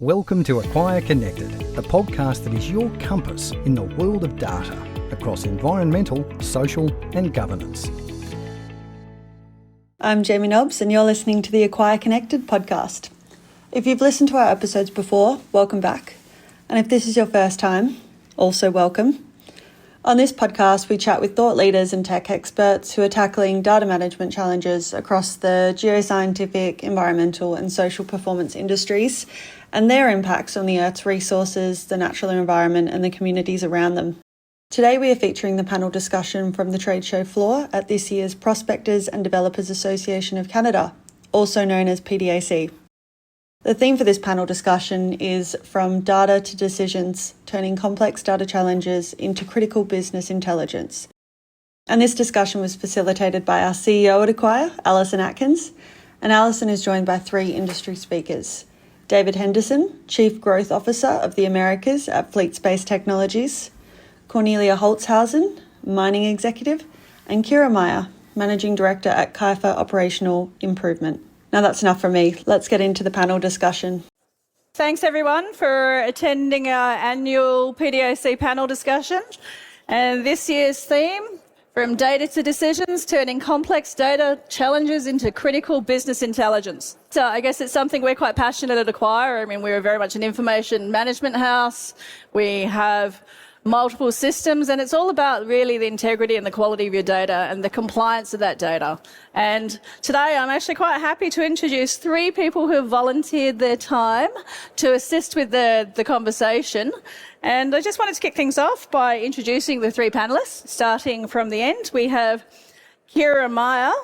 Welcome to Acquire Connected, a podcast that is your compass in the world of data across environmental, social and governance. I'm Jamie Nobbs and you're listening to the Acquire Connected podcast. If you've listened to our episodes before, welcome back. And if this is your first time, also welcome. On this podcast, we chat with thought leaders and tech experts who are tackling data management challenges across the geoscientific, environmental and social performance industries and their impacts on the Earth's resources, the natural environment and the communities around them. Today we are featuring the panel discussion from the trade show floor at this year's Prospectors and Developers Association of Canada, also known as PDAC. The theme for this panel discussion is From Data to Decisions, Turning Complex Data Challenges into Critical Business Intelligence. And this discussion was facilitated by our CEO at Acquire, Alison Atkins, and Alison is joined by three industry speakers. David Henderson, Chief Growth Officer of the Americas at Fleet Space Technologies, Cornelia Holtzhausen, Mining Executive, and Kyra Meyer, Managing Director at Kyfer Operational Improvement. Now that's enough from me. Let's get into the panel discussion. Thanks everyone for attending our annual PDAC panel discussion. And this year's theme, From Data to Decisions, Turning Complex Data Challenges into Critical Business Intelligence. So I guess it's something we're quite passionate at Acquire. I mean, we're very much an information management house. We have multiple systems, and it's all about really the integrity and the quality of your data and the compliance of that data. And today I'm actually quite happy to introduce three people who have volunteered their time to assist with the conversation. And I just wanted to kick things off by introducing the three panelists. Starting from the end, we have Kyra Meyer.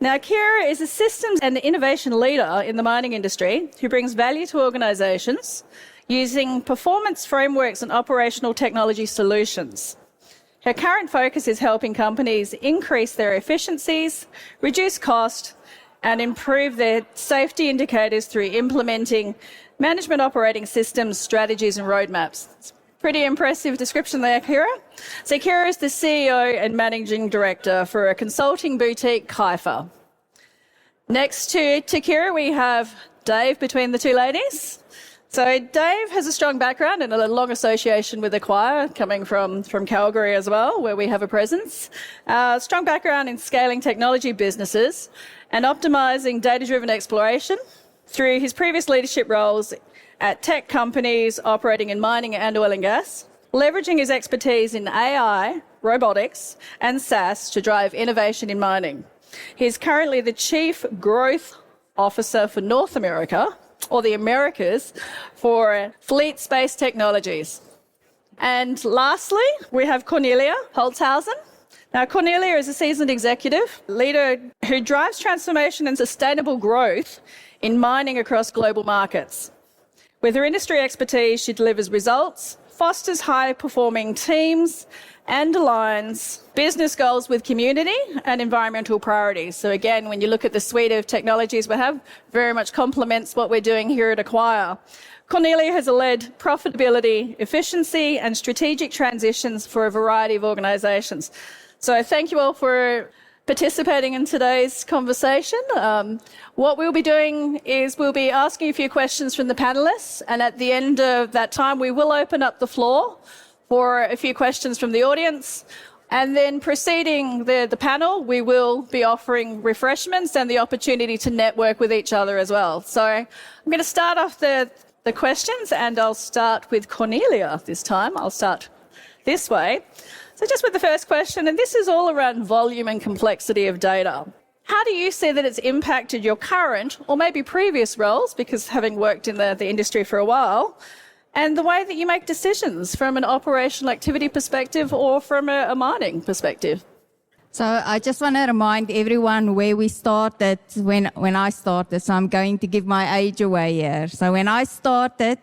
Now, Kyra is a systems and innovation leader in the mining industry who brings value to organisations using performance frameworks and operational technology solutions. Her current focus is helping companies increase their efficiencies, reduce cost, and improve their safety indicators through implementing management operating systems, strategies, and roadmaps. It's a pretty impressive description there, Kyra. So Kyra is the CEO and Managing Director for a consulting boutique, Kyfer. Next to Kyra, we have Dave between the two ladies. So Dave has a strong background and a long association with Acquire, coming from Calgary as well, where we have a presence. Strong background in scaling technology businesses and optimising data-driven exploration through his previous leadership roles at tech companies operating in mining and oil and gas, leveraging his expertise in AI, robotics and SaaS to drive innovation in mining. He's currently the Chief Growth Officer for North America, or the Americas, for Fleet Space Technologies. And lastly, we have Cornelia Holtzhausen. Now, Cornelia is a seasoned executive leader who drives transformation and sustainable growth in mining across global markets. With her industry expertise, she delivers results, fosters high-performing teams, and aligns business goals with community and environmental priorities. So again, when you look at the suite of technologies we have, very much complements what we're doing here at Acquire. Cornelia has led profitability, efficiency and strategic transitions for a variety of organisations. So thank you all for participating in today's conversation. What we'll be doing is we'll be asking a few questions from the panellists, and at the end of that time we will open up the floor for a few questions from the audience. And then preceding the panel, we will be offering refreshments and the opportunity to network with each other as well. So I'm going to start off the questions, and I'll start with Cornelia this time. I'll start this way. So just with the first question, and this is all around volume and complexity of data. How do you see that it's impacted your current or maybe previous roles, because having worked in the industry for a while, and the way that you make decisions from an operational activity perspective or from a mining perspective? So I just want to remind everyone where we started when I started. So I'm going to give my age away here. So when I started,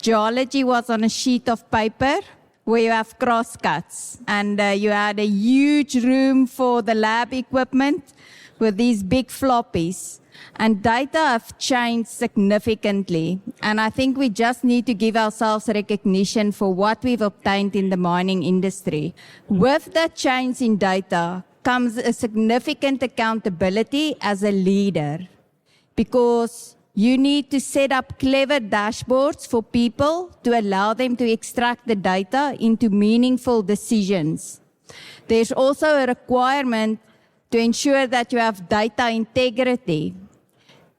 geology was on a sheet of paper where you have crosscuts, and you had a huge room for the lab equipment with these big floppies. And data have changed significantly. And I think we just need to give ourselves recognition for what we've obtained in the mining industry. With that change in data comes a significant accountability as a leader, because You need to set up clever dashboards for people to allow them to extract the data into meaningful decisions. There's also a requirement to ensure that you have data integrity.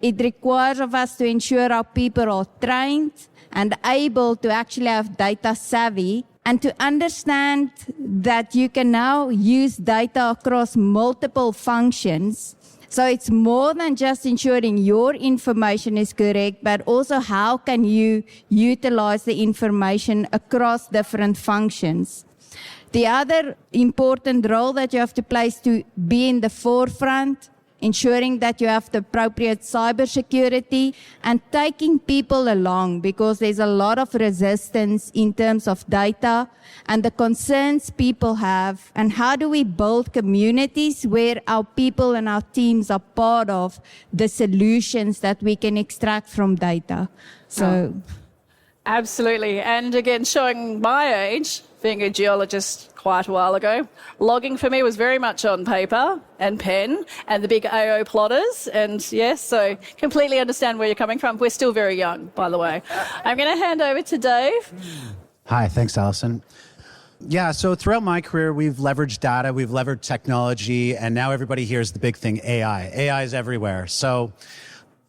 It requires of us to ensure our people are trained and able to actually have data savvy and to understand that you can now use data across multiple functions. So it's more than just ensuring your information is correct, but also how can you utilize the information across different functions. The other important role that you have to play is to be in the forefront, ensuring that you have the appropriate cybersecurity and taking people along, because there's a lot of resistance in terms of data and the concerns people have, and how do we build communities where our people and our teams are part of the solutions that we can extract from data. So, Absolutely. And again, showing my age, being a geologist quite a while ago, logging for me was very much on paper and pen and the big AO plotters. And yes, so completely understand where you're coming from. We're still very young, by the way. I'm going to hand over to Dave. Hi, thanks, Alison. Yeah, so throughout my career, we've leveraged data, we've leveraged technology, and now everybody hears the big thing, AI. AI is everywhere. So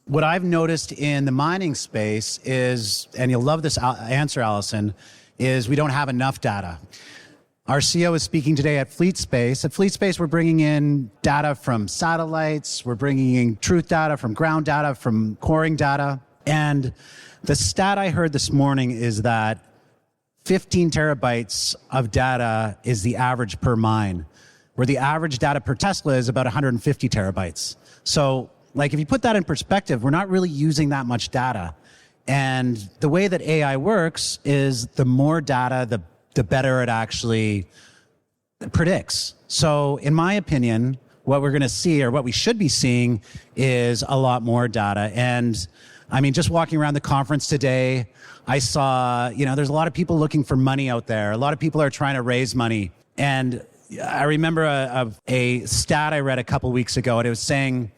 what I've noticed in the mining space is, and you'll love this answer, Alison, is we don't have enough data. Our CEO is speaking today at Fleet Space. At Fleet Space, we're bringing in data from satellites, we're bringing in truth data from ground data, from coring data. And the stat I heard this morning is that 15 terabytes of data is the average per mine, where the average data per Tesla is about 150 terabytes. So, like, if you put that in perspective, we're not really using that much data. And the way that AI works is the more data, the better it actually predicts. So in my opinion, what we're going to see, or what we should be seeing, is a lot more data. And I mean, just walking around the conference today, I saw, there's a lot of people looking for money out there. A lot of people are trying to raise money. And I remember a stat I read a couple weeks ago, and it was saying,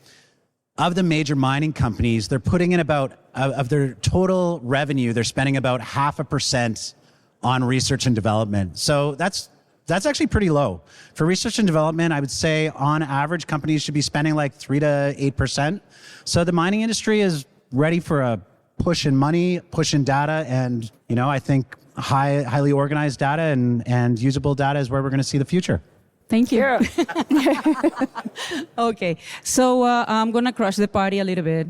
of the major mining companies, they're putting in about, of their total revenue, they're spending about 0.5% on research and development. So that's actually pretty low. For research and development, I would say on average, companies should be spending like 3 to 8%. So the mining industry is ready for a push in money, push in data, and I think highly organized data and usable data is where we're going to see the future. Thank you. Kyra. Okay, so I'm going to crush the party a little bit.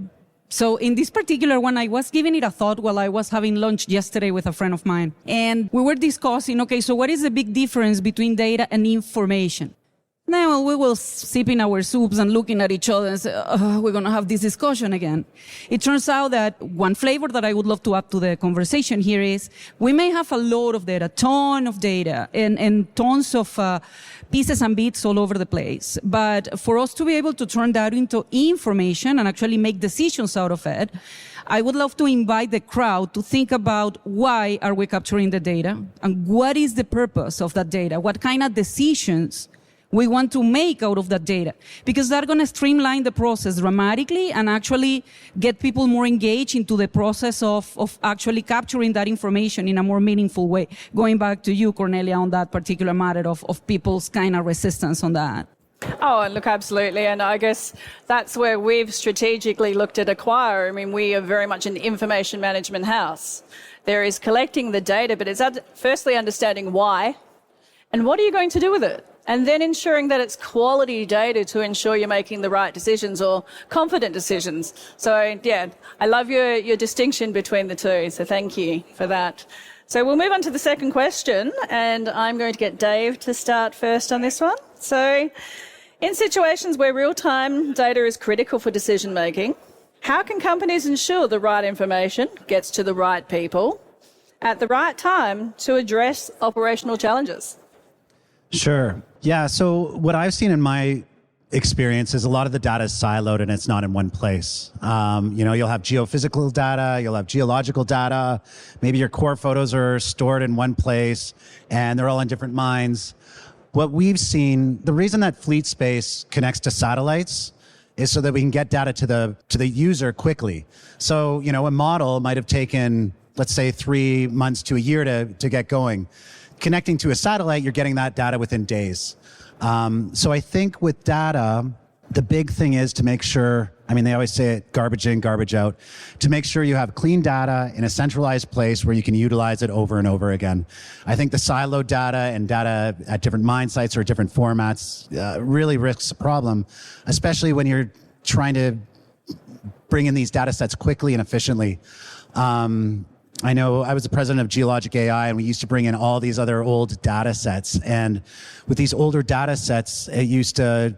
So in this particular one, I was giving it a thought while I was having lunch yesterday with a friend of mine. And we were discussing, okay, so what is the big difference between data and information? Now we will sipping our soups and looking at each other and say, we're going to have this discussion again. It turns out that one flavor that I would love to add to the conversation here is we may have a lot of data, ton of data, and tons of pieces and bits all over the place. But for us to be able to turn that into information and actually make decisions out of it, I would love to invite the crowd to think about why are we capturing the data and what is the purpose of that data? What kind of decisions we want to make out of that data, because they're going to streamline the process dramatically and actually get people more engaged into the process of actually capturing that information in a more meaningful way. Going back to you, Cornelia, on that particular matter of people's kind of resistance on that. Oh, and look, absolutely. And I guess that's where we've strategically looked at Acquire. I mean, we are very much an information management house. There is collecting the data, but it's firstly understanding why and what are you going to do with it? And then ensuring that it's quality data to ensure you're making the right decisions or confident decisions. So, yeah, I love your distinction between the two. So thank you for that. So we'll move on to the second question, and I'm going to get Dave to start first on this one. So in situations where real-time data is critical for decision-making, how can companies ensure the right information gets to the right people at the right time to address operational challenges? Sure. Yeah. So what I've seen in my experience is a lot of the data is siloed and it's not in one place. You'll have geophysical data, you'll have geological data. Maybe your core photos are stored in one place and they're all in different mines. What we've seen, the reason that Fleet Space connects to satellites is so that we can get data to the user quickly. So, a model might have taken, let's say, 3 months to a year to get going. Connecting to a satellite, you're getting that data within days. So I think with data, the big thing is to make sure, they always say it, garbage in, garbage out, to make sure you have clean data in a centralized place where you can utilize it over and over again. I think the siloed data and data at different mine sites or different formats really risks a problem, especially when you're trying to bring in these data sets quickly and efficiently. I know I was the president of Geologic AI, and we used to bring in all these other old data sets. And with these older data sets, it used to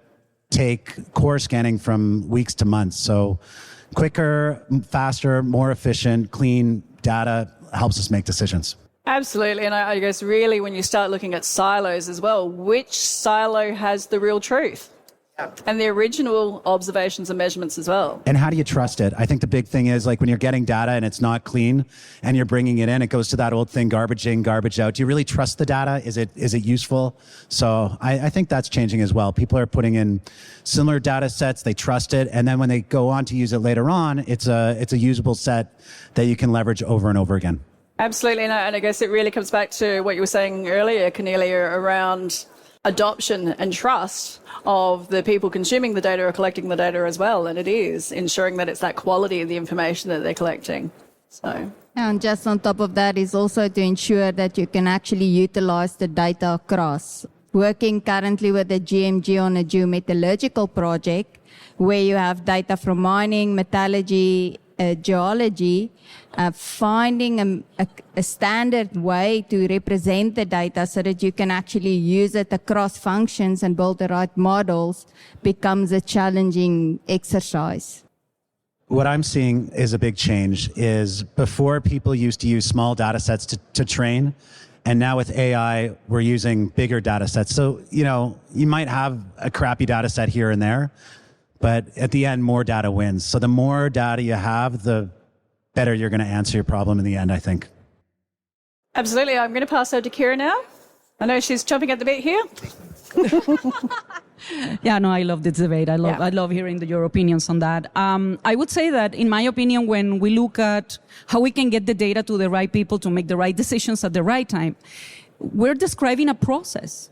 take core scanning from weeks to months. So quicker, faster, more efficient, clean data helps us make decisions. Absolutely. And I guess really when you start looking at silos as well, which silo has the real truth? And the original observations and measurements as well. And how do you trust it? I think the big thing is, like, when you're getting data and it's not clean and you're bringing it in, it goes to that old thing, garbage in, garbage out. Do you really trust the data? Is it useful? So I think that's changing as well. People are putting in similar data sets, they trust it, and then when they go on to use it later on, it's a usable set that you can leverage over and over again. Absolutely. And I guess it really comes back to what you were saying earlier, Cornelia, around adoption and trust of the people consuming the data or collecting the data as well. And it is ensuring that it's that quality of the information that they're collecting. So. And just on top of that is also to ensure that you can actually utilize the data across. Working currently with the GMG on a geometallurgical project where you have data from mining, metallurgy, geology, finding a standard way to represent the data so that you can actually use it across functions and build the right models becomes a challenging exercise. What I'm seeing is a big change is before people used to use small data sets to train, and now with AI, we're using bigger data sets. So, you might have a crappy data set here and there, but at the end, more data wins. So the more data you have, the better you're going to answer your problem in the end, I think. Absolutely. I'm going to pass over to Kyra now. I know she's chomping at the bit here. Yeah, no, I love this debate. I love hearing your opinions on that. I would say that, in my opinion, when we look at how we can get the data to the right people to make the right decisions at the right time, we're describing a process.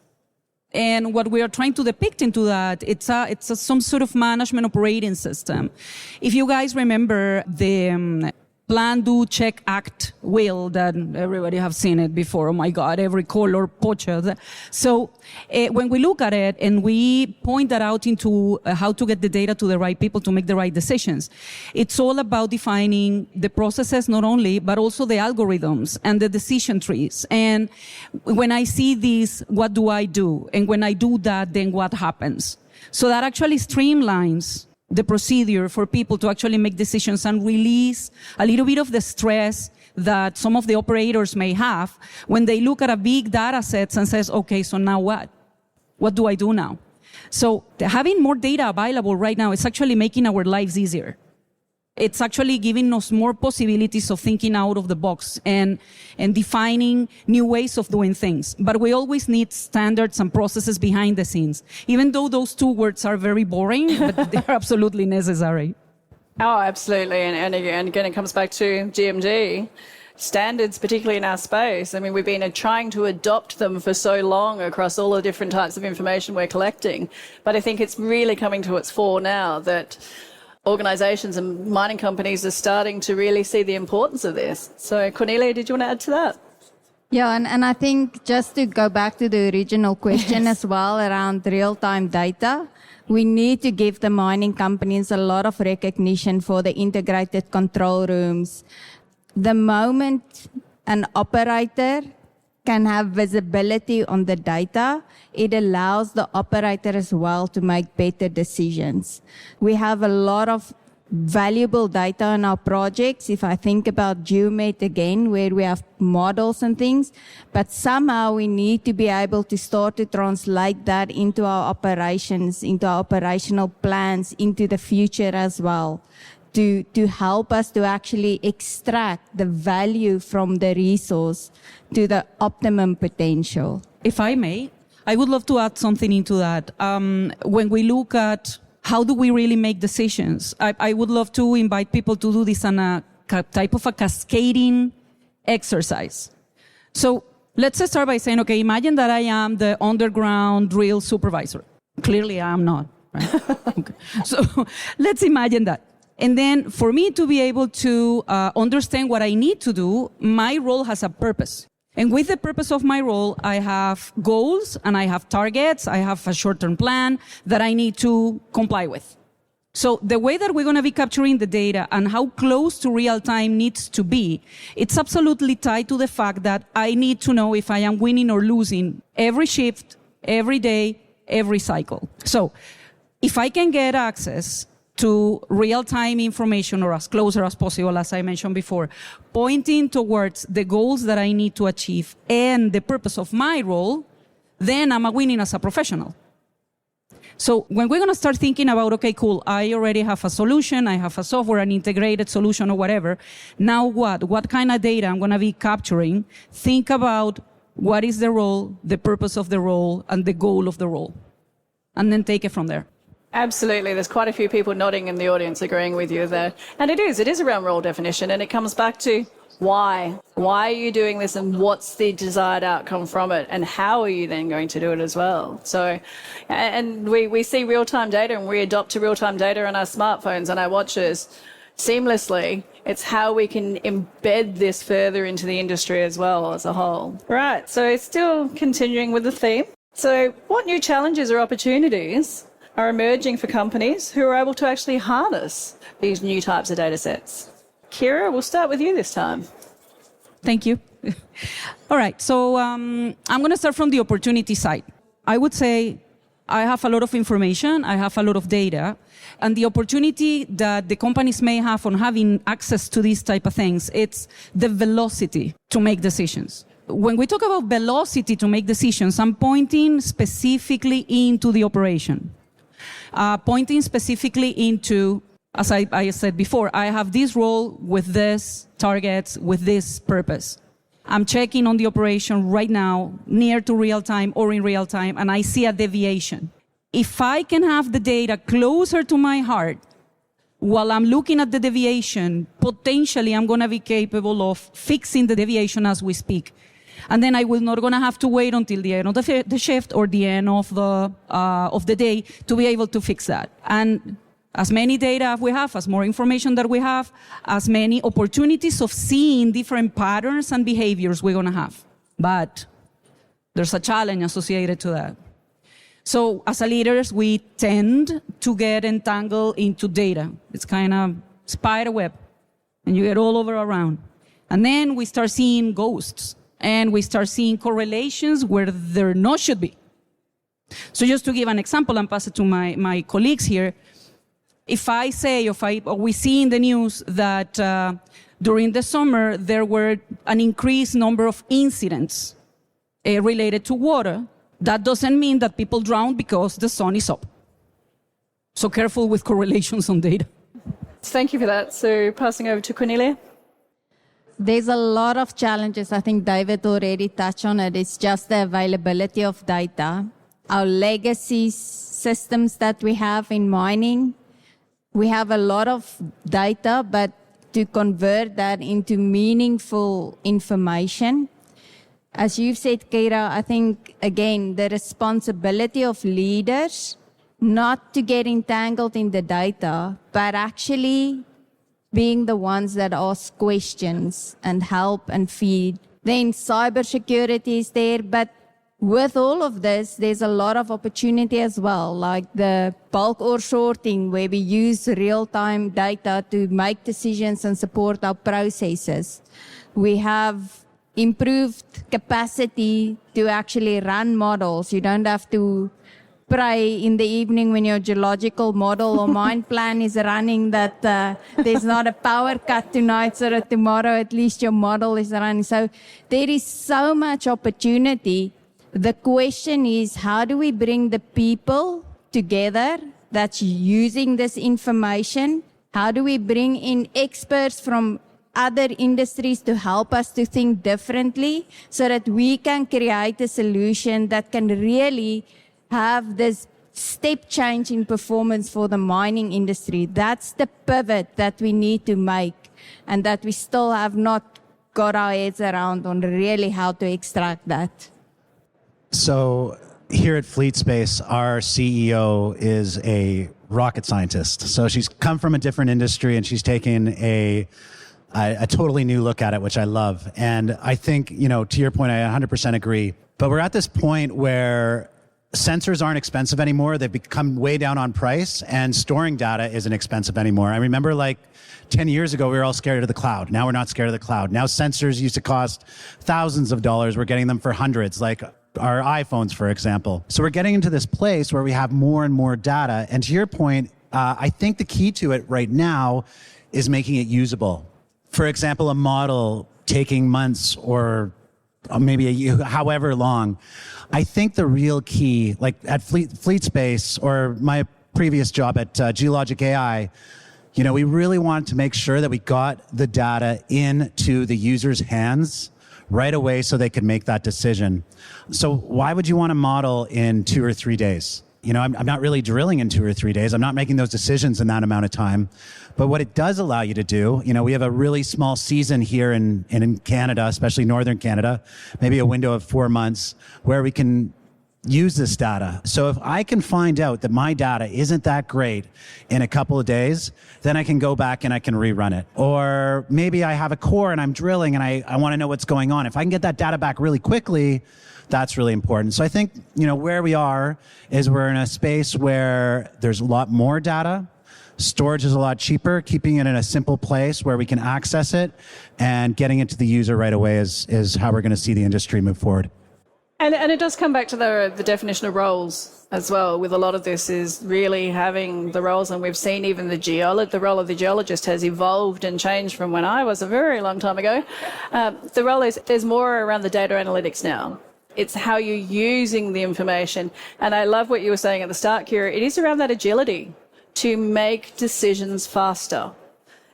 And what we are trying to depict into that, it's some sort of management operating system. If you guys remember the Plan, Do, Check, Act wheel that everybody have seen it before. Oh my God, every color, pocha. So when we look at it and we point that out into how to get the data to the right people to make the right decisions, it's all about defining the processes not only, but also the algorithms and the decision trees. And when I see this, what do I do? And when I do that, then what happens? So that actually streamlines the procedure for people to actually make decisions and release a little bit of the stress that some of the operators may have when they look at a big data set and says, okay, so now what? What do I do now? So having more data available right now is actually making our lives easier. It's actually giving us more possibilities of thinking out of the box and defining new ways of doing things. But we always need standards and processes behind the scenes, even though those two words are very boring, but they're absolutely necessary. Oh, absolutely. And again, it comes back to GMG. Standards, particularly in our space. I mean, we've been trying to adopt them for so long across all the different types of information we're collecting. But I think it's really coming to its fore now that organisations and mining companies are starting to really see the importance of this. So, Cornelia, did you want to add to that? Yeah, and I think just to go back to the original question as well around real-time data, we need to give the mining companies a lot of recognition for the integrated control rooms. The moment an operator can have visibility on the data, it allows the operator as well to make better decisions. We have a lot of valuable data in our projects. If I think about GeoMet again, where we have models and things, but somehow we need to be able to start to translate that into our operations, into our operational plans, into the future as well, to help us to actually extract the value from the resource to the optimum potential. If I may, I would love to add something into that. When we look at how do we really make decisions? I would love to invite people to do this on a type of a cascading exercise. So let's start by saying, okay, imagine that I am the underground drill supervisor. Clearly, I am not. Right? Okay. So let's imagine that. And then for me to be able to understand what I need to do, my role has a purpose. And with the purpose of my role, I have goals and I have targets. I have a short-term plan that I need to comply with. So the way that we're going to be capturing the data and how close to real time needs to be, it's absolutely tied to the fact that I need to know if I am winning or losing every shift, every day, every cycle. So if I can get access to real-time information, or as closer as possible, as I mentioned before, pointing towards the goals that I need to achieve and the purpose of my role, then I'm winning as a professional. So when we're going to start thinking about, okay, cool, I already have a solution, I have a software, an integrated solution or whatever, now what? What kind of data I'm going to be capturing? Think about what is the role, the purpose of the role, and the goal of the role. And then take it from there. Absolutely. There's quite a few people nodding in the audience agreeing with you there. And it is around role definition, and it comes back to why. Why are you doing this, and what's the desired outcome from it, and how are you then going to do it as well? So, and we see real-time data, and we adopt to real-time data on our smartphones and our watches seamlessly. It's how we can embed this further into the industry as well as a whole. Right. So still continuing with the theme. So what new challenges or opportunities are emerging for companies who are able to actually harness these new types of data sets? Kyra, we'll start with you this time. Thank you. All right, so I'm going to start from the opportunity side. I would say I have a lot of information, I have a lot of data, and the opportunity that the companies may have on having access to these type of things, it's the velocity to make decisions. When we talk about velocity to make decisions, I'm pointing specifically into the operation. Pointing specifically into, as I said before, I have this role with this targets, with this purpose. I'm checking on the operation right now, near to real time or in real time, and I see a deviation. If I can have the data closer to my heart, while I'm looking at the deviation, potentially I'm going to be capable of fixing the deviation as we speak. And then I will not going to have to wait until the end of the shift or the end of the day to be able to fix that. And as many data we have, as more information that we have, as many opportunities of seeing different patterns and behaviors we're going to have. But there's a challenge associated to that. So as a leaders, we tend to get entangled into data. It's kind of spider web, and you get all over around. And then we start seeing ghosts. And we start seeing correlations where there not should be. So just to give an example and pass it to my colleagues here, if I say, or we see in the news that during the summer there were an increased number of incidents related to water, that doesn't mean that people drown because the sun is up. So careful with correlations on data. Thank you for that. So passing over to Cornelia. There's a lot of challenges. I think David already touched on it. It's just the availability of data. Our legacy systems that we have in mining, we have a lot of data, but to convert that into meaningful information, as you've said, Kyra, I think, again, the responsibility of leaders not to get entangled in the data, but actually being the ones that ask questions and help and feed. Then cybersecurity is there, but with all of this, there's a lot of opportunity as well, like the bulk ore sorting, where we use real-time data to make decisions and support our processes. We have improved capacity to actually run models. You don't have to pray in the evening when your geological model or mine plan is running that there's not a power cut tonight, so that tomorrow at least your model is running. So there is so much opportunity. The question is, how do we bring the people together that's using this information? How do we bring in experts from other industries to help us to think differently so that we can create a solution that can really have this step change in performance for the mining industry. That's the pivot that we need to make, and that we still have not got our heads around on really how to extract that. So here at Fleet Space, our CEO is a rocket scientist. So she's come from a different industry and she's taken a totally new look at it, which I love. And I think, to your point, I 100% agree. But we're at this point where sensors aren't expensive anymore. They've become way down on price, and storing data isn't expensive anymore. I remember 10 years ago, we were all scared of the cloud. Now we're not scared of the cloud. Now sensors used to cost thousands of dollars. We're getting them for hundreds, like our iPhones, for example. So we're getting into this place where we have more and more data. And to your point, I think the key to it right now is making it usable. For example, a model taking months or maybe a year, however long. I think the real key, like at Fleet Space or my previous job at Geologic AI, we really wanted to make sure that we got the data into the user's hands right away so they could make that decision. So why would you want to model in 2 or 3 days? I'm not really drilling in 2 or 3 days. I'm not making those decisions in that amount of time. But what it does allow you to do, we have a really small season here in Canada, especially Northern Canada, maybe a window of 4 months where we can use this data. So if I can find out that my data isn't that great in a couple of days, then I can go back and I can rerun it. Or maybe I have a core and I'm drilling and I want to know what's going on. If I can get that data back really quickly, that's really important. So I think, where we are is we're in a space where there's a lot more data. Storage is a lot cheaper. Keeping it in a simple place where we can access it and getting it to the user right away is how we're going to see the industry move forward. And it does come back to the definition of roles as well. With a lot of this is really having the roles, and we've seen even the role of the geologist has evolved and changed from when I was a very long time ago. The role is, there's more around the data analytics now. It's how you're using the information. And I love what you were saying at the start, Kyra. It is around that agility to make decisions faster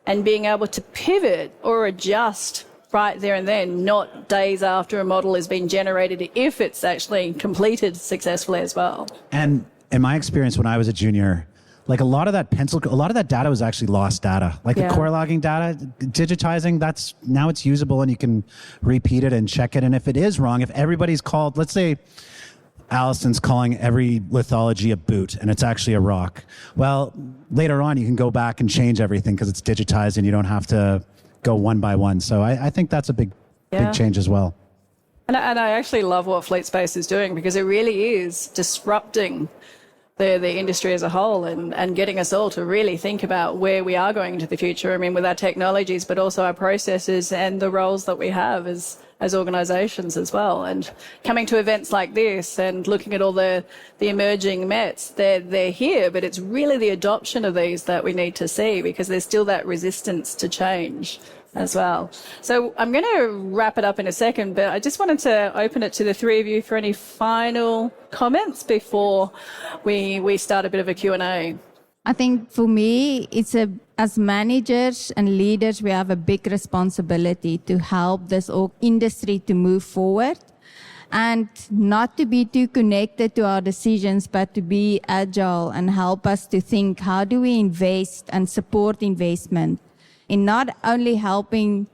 and being able to pivot or adjust right there and then, not days after a model has been generated, if it's actually completed successfully as well. And in my experience when I was a junior, a lot of that data was actually lost data. The core logging data, digitizing, now it's usable and you can repeat it and check it. And if it is wrong, if everybody's called, let's say Alison's calling every lithology a boot and it's actually a rock. Well, later on you can go back and change everything because it's digitized and you don't have to go one by one. So I think that's a big change as well. And I actually love what Fleet Space is doing, because it really is disrupting the industry as a whole and getting us all to really think about where we are going into the future. I mean, with our technologies, but also our processes and the roles that we have as organisations as well. And coming to events like this and looking at all the emerging METs, they're here, but it's really the adoption of these that we need to see, because there's still that resistance to change as well. So I'm going to wrap it up in a second, but I just wanted to open it to the three of you for any final comments before we start a bit of a Q&A. I think for me, as managers and leaders, we have a big responsibility to help this industry to move forward, and not to be too connected to our decisions, but to be agile and help us to think, how do we invest and support investment in not only helping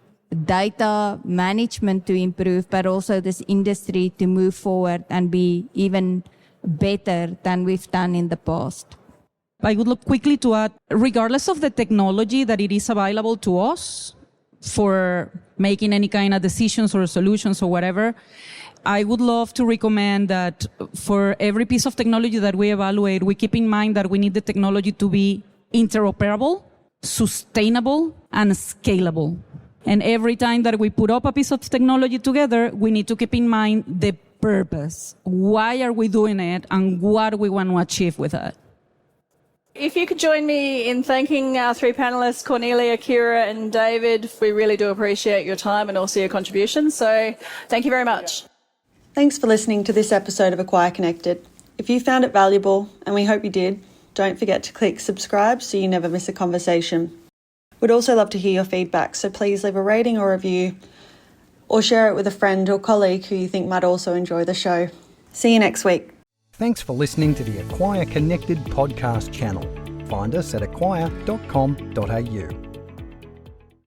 data management to improve, but also this industry to move forward and be even better than we've done in the past. I would look quickly to add, regardless of the technology that it is available to us for making any kind of decisions or solutions or whatever, I would love to recommend that for every piece of technology that we evaluate, we keep in mind that we need the technology to be interoperable, sustainable, and scalable. And every time that we put up a piece of technology together, we need to keep in mind the purpose. Why are we doing it, and what we want to achieve with it? If you could join me in thanking our three panellists, Cornelia, Kyra, and David. We really do appreciate your time and also your contributions. So thank you very much. Thanks for listening to this episode of Acquire Connected. If you found it valuable, and we hope you did, don't forget to click subscribe so you never miss a conversation. We'd also love to hear your feedback, so please leave a rating or review, or share it with a friend or colleague who you think might also enjoy the show. See you next week. Thanks for listening to the Acquire Connected podcast channel. Find us at acquire.com.au.